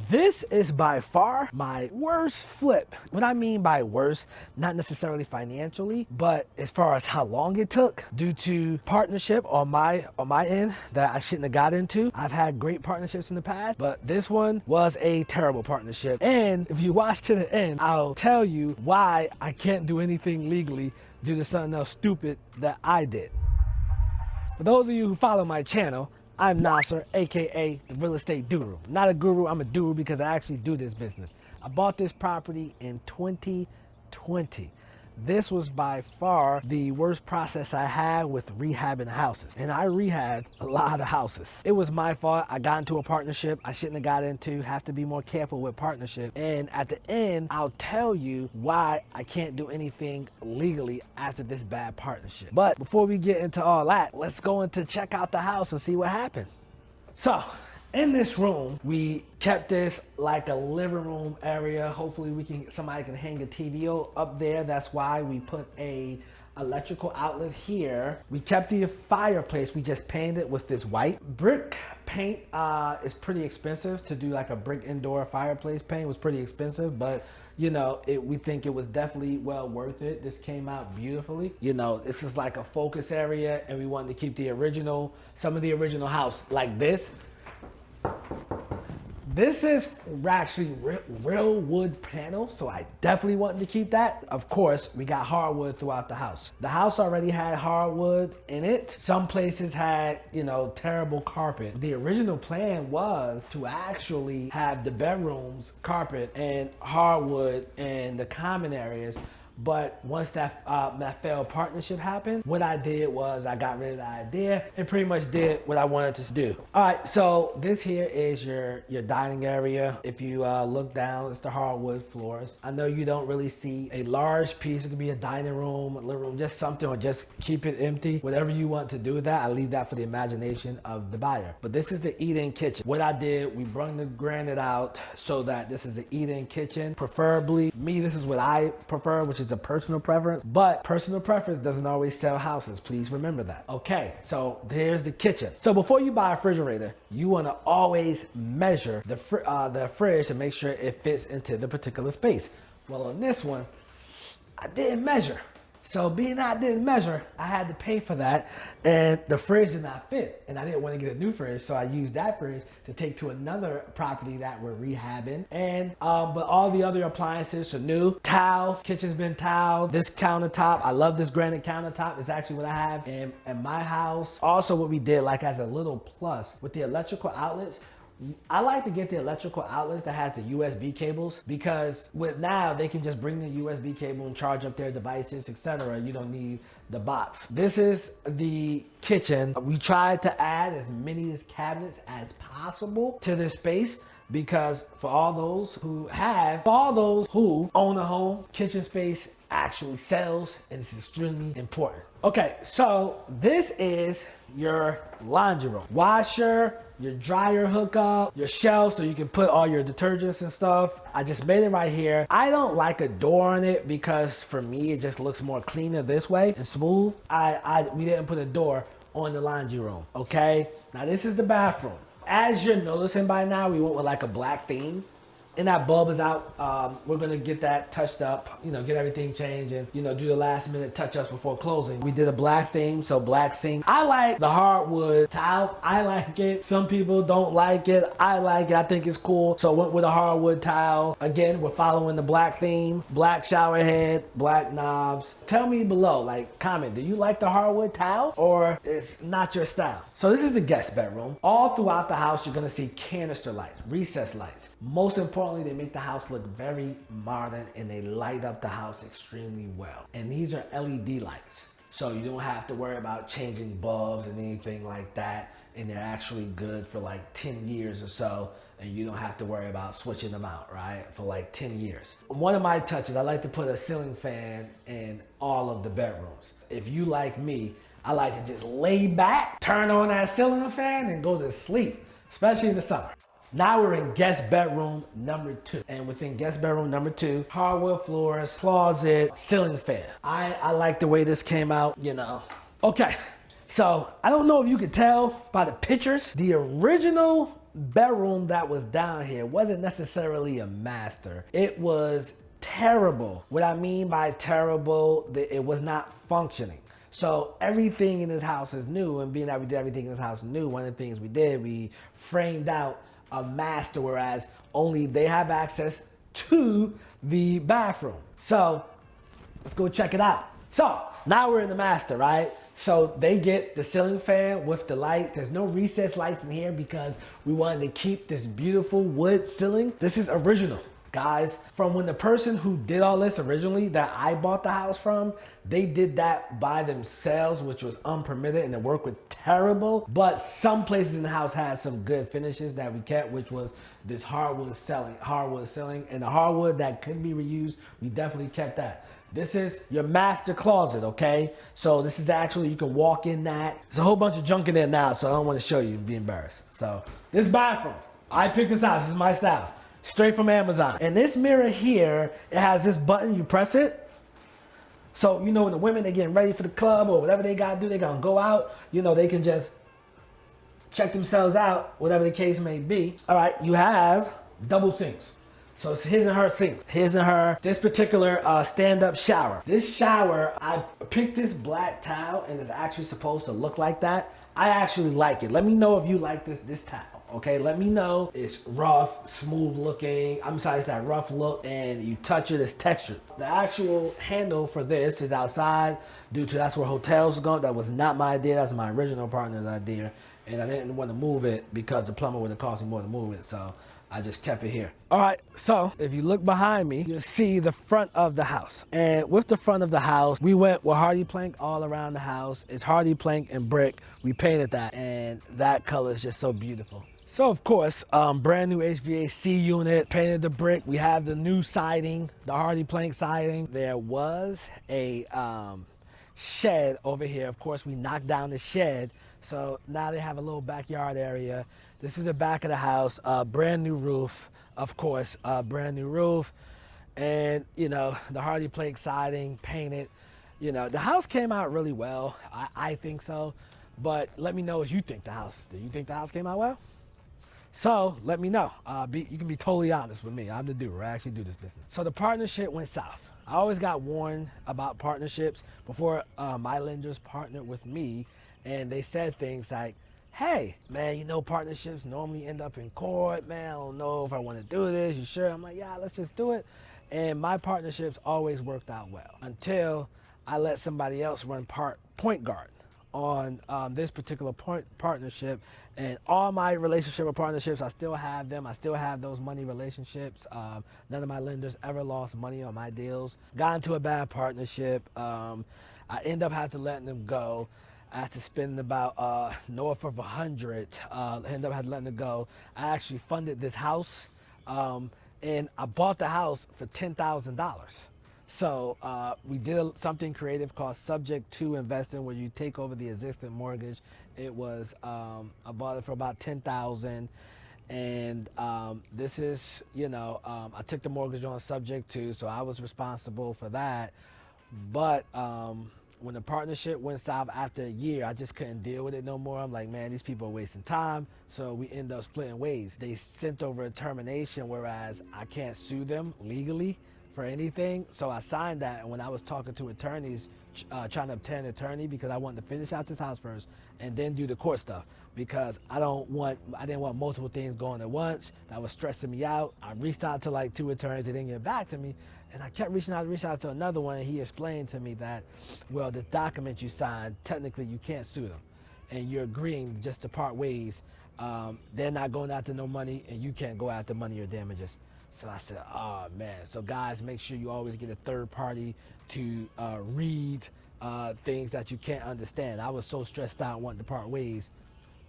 This is by far my worst flip. What I mean by worst, not necessarily financially, but as far as how long it took due to partnership on my end that I shouldn't have got into. I've had great partnerships in the past, but this one was a terrible partnership. And if you watch to the end, I'll tell you why I can't do anything legally due to something else stupid that I did. For those of you who follow my channel, I'm Nasser, aka the Real Estate Doru. Not a guru, I'm a doer because I actually do this business. I bought this property in 2020. This was by far the worst process I had with rehabbing houses. And I rehabbed a lot of houses. It was my fault. I got into a partnership I shouldn't have got into. Have to be more careful with partnership. And at the end, I'll tell you why I can't do anything legally after this bad partnership. But before we get into all that, let's go into check out the house and see what happened. So, in this room, we kept this like a living room area. Hopefully somebody can hang a TV up there. That's why we put a electrical outlet here. We kept the fireplace. We just painted it with this white. Brick paint is pretty expensive to do, like a brick indoor fireplace paint was pretty expensive, but you know, we think it was definitely well worth it. This came out beautifully. You know, this is like a focus area and we wanted to keep some of the original house like this. This is actually real wood panel, so I definitely wanted to keep that. Of course, we got hardwood throughout the house. The house already had hardwood in it. Some places had, you know, terrible carpet. The original plan was to actually have the bedrooms carpet and hardwood in the common areas. But once that failed partnership happened, what I did was I got rid of the idea and pretty much did what I wanted to do. All right, so this here is your dining area. If you look down, it's the hardwood floors. I know you don't really see a large piece. It could be a dining room, a living room, just something, or just keep it empty. Whatever you want to do with that, I leave that for the imagination of the buyer. But this is the eat-in kitchen. What I did, we brung the granite out so that this is an eat-in kitchen. Preferably, this is what I prefer, which is a personal preference, but personal preference doesn't always sell houses. Please remember that. Okay, so there's the kitchen. So before you buy a refrigerator, you want to always measure the fridge to make sure it fits into the particular space. Well, on this one, I didn't measure. So being I didn't measure, I had to pay for that, and the fridge did not fit, and I didn't want to get a new fridge, so I used that fridge to take to another property that we're rehabbing. And but all the other appliances are new. Tile, kitchen's been tiled. This countertop, I love this granite countertop. It's actually what I have in my house. Also, what we did, like as a little plus with the electrical outlets, I like to get the electrical outlets that has the USB cables, because with now they can just bring the USB cable and charge up their devices, etc. You don't need the box. This is the kitchen. We tried to add as many cabinets as possible to this space, because for all those who own a home, kitchen space actually sells and it's extremely important. Okay, so this is your laundry room. Washer, your dryer hookup, your shelf so you can put all your detergents and stuff. I just made it right here. I don't like a door on it because for me it just looks more cleaner this way and smooth. We didn't put a door on the laundry room. Okay, now this is the bathroom. As you're noticing by now, we went with like a black theme. And that bulb is out. We're gonna get that touched up, you know, get everything changed and, you know, do the last minute touch-ups before closing. We did a black theme, so black sink. I like the hardwood tile. I like it. Some people don't like it. I like it. I think it's cool. So went with a hardwood tile. Again, we're following the black theme. Black shower head, black knobs. Tell me below, like, comment, do you like the hardwood tile or it's not your style? So this is the guest bedroom. All throughout the house, you're gonna see canister lights, recessed lights. Most importantly, they make the house look very modern and they light up the house extremely well. And these are LED lights, so you don't have to worry about changing bulbs and anything like that. And they're actually good for like 10 years or so, and you don't have to worry about switching them out, right? For like 10 years. One of my touches, I like to put a ceiling fan in all of the bedrooms. If you like me, I like to just lay back, turn on that ceiling fan and go to sleep, especially in the summer. Now we're in guest bedroom number 2. And within guest bedroom number 2, hardwood floors, closet, ceiling fan. I like the way this came out, you know. Okay, so I don't know if you could tell by the pictures, the original bedroom that was down here wasn't necessarily a master. It was terrible. What I mean by terrible, it was not functioning. So everything in this house is new, and being that we did everything in this house new, one of the things we did, we framed out a master, whereas only they have access to the bathroom. So let's go check it out. So now we're in the master, right? So they get the ceiling fan with the lights. There's no recessed lights in here because we wanted to keep this beautiful wood ceiling. This is original, guys. From when the person who did all this originally that I bought the house from, they did that by themselves, which was unpermitted, and the work was terrible. But some places in the house had some good finishes that we kept, which was this hardwood ceiling, and the hardwood that could be reused, we definitely kept that. This is your master closet, okay? So this is actually, you can walk in that. There's a whole bunch of junk in there now, so I don't want to show you and be embarrassed. So this bathroom, I picked this out. This is my style, straight from Amazon. And this mirror here, it has this button, you press it. So, you know, when the women, they getting ready for the club or whatever they gotta do, they gonna go out, you know, they can just check themselves out, whatever the case may be. All right, you have double sinks. So it's his and her sinks. His and her, this particular stand-up shower. This shower, I picked this black towel and it's actually supposed to look like that. I actually like it. Let me know if you like this towel, okay? Let me know. It's rough, smooth looking. I'm sorry, it's that rough look, and you touch it, it's textured. The actual handle for this is outside due to that's where hotels go. That was not my idea. That's my original partner's idea. And I didn't want to move it because the plumber would have cost me more to move it. So I just kept it here. All right, so if you look behind me, you'll see the front of the house. And with the front of the house, we went with hardy plank all around the house. It's hardy plank and brick. We painted that, and that color is just so beautiful. So of course, brand new HVAC unit, painted the brick. We have the new siding, the hardy plank siding. There was a shed over here. Of course, we knocked down the shed. So now they have a little backyard area. This is the back of the house, brand new roof, of course, brand new roof. And, you know, the hardy plank siding, painted. You know, the house came out really well. I think so. But let me know what you think the house. Do you think the house came out well? So let me know. You can be totally honest with me. I'm the doer. I actually do this business. So the partnership went south. I always got warned about partnerships before my lenders partnered with me. And they said things like, hey, man, you know, partnerships normally end up in court. Man, I don't know if I want to do this. You sure? I'm like, yeah, let's just do it. And my partnerships always worked out well until I let somebody else run point guard on this particular partnership. And all my relationship or partnerships, I still have them. I still have those money relationships. None of my lenders ever lost money on my deals. Got into a bad partnership. I end up having to letting them go. I had to spend about north of 100. Ended up having to let them go. I actually funded this house, and I bought the house for $10,000. So we did something creative called subject to investing, where you take over the existing mortgage. It was I bought it for about $10,000, and this is, you know, I took the mortgage on subject to, so I was responsible for that. But when the partnership went south after a year, I just couldn't deal with it no more. I'm like, man, these people are wasting time. So we end up splitting ways. They sent over a termination, whereas I can't sue them legally for anything. So I signed that, and when I was talking to attorneys, trying to obtain an attorney, because I wanted to finish out this house first and then do the court stuff, because I didn't want multiple things going at once. That was stressing me out. I reached out to like 2 attorneys. They didn't get back to me. And I kept reaching out to another one, and he explained to me that, well, the document you signed, technically you can't sue them, and you're agreeing just to part ways. They're not going after no money, and you can't go after money or damages. So I said, oh man. So guys, make sure you always get a third party to read things that you can't understand. I was so stressed out wanting to part ways.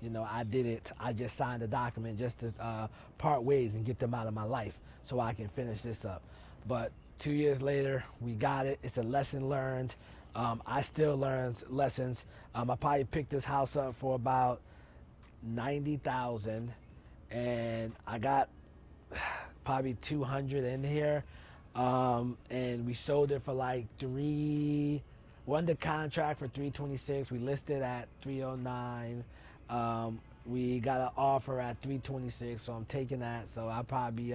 You know, I did it. I just signed a document just to part ways and get them out of my life so I can finish this up. But 2 years later, we got it. It's a lesson learned. I still learn lessons. I probably picked this house up for about $90,000, and I got probably 200 in here. And we sold it for like we're under contract for $326. We listed at $309. We got an offer at 326, so I'm taking that. So I'll probably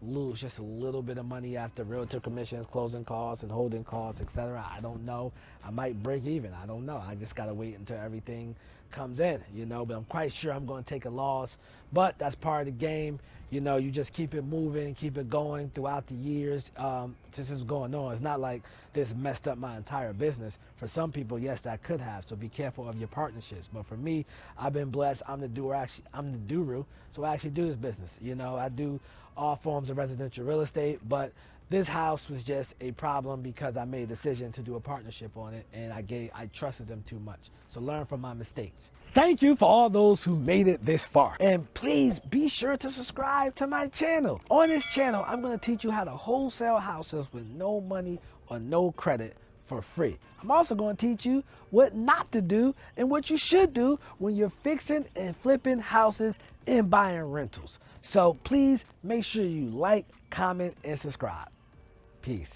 lose just a little bit of money after realtor commissions, closing costs, and holding costs, etc. I don't know. I might break even. I don't know. I just gotta wait until everything comes in, you know. But I'm quite sure I'm going to take a loss. But that's part of the game. You know, you just keep it moving, keep it going throughout the years. Since this is going on, it's not like this messed up my entire business. For some people, yes, that could have. So be careful of your partnerships. But for me, I've been blessed. I'm the Doru, so I actually do this business. You know, I do all forms of residential real estate, but this house was just a problem because I made a decision to do a partnership on it, and I trusted them too much. So learn from my mistakes. Thank you for all those who made it this far. And please be sure to subscribe to my channel. On this channel, I'm going to teach you how to wholesale houses with no money or no credit for free. I'm also going to teach you what not to do and what you should do when you're fixing and flipping houses and buying rentals. So please make sure you like, comment, and subscribe. Peace.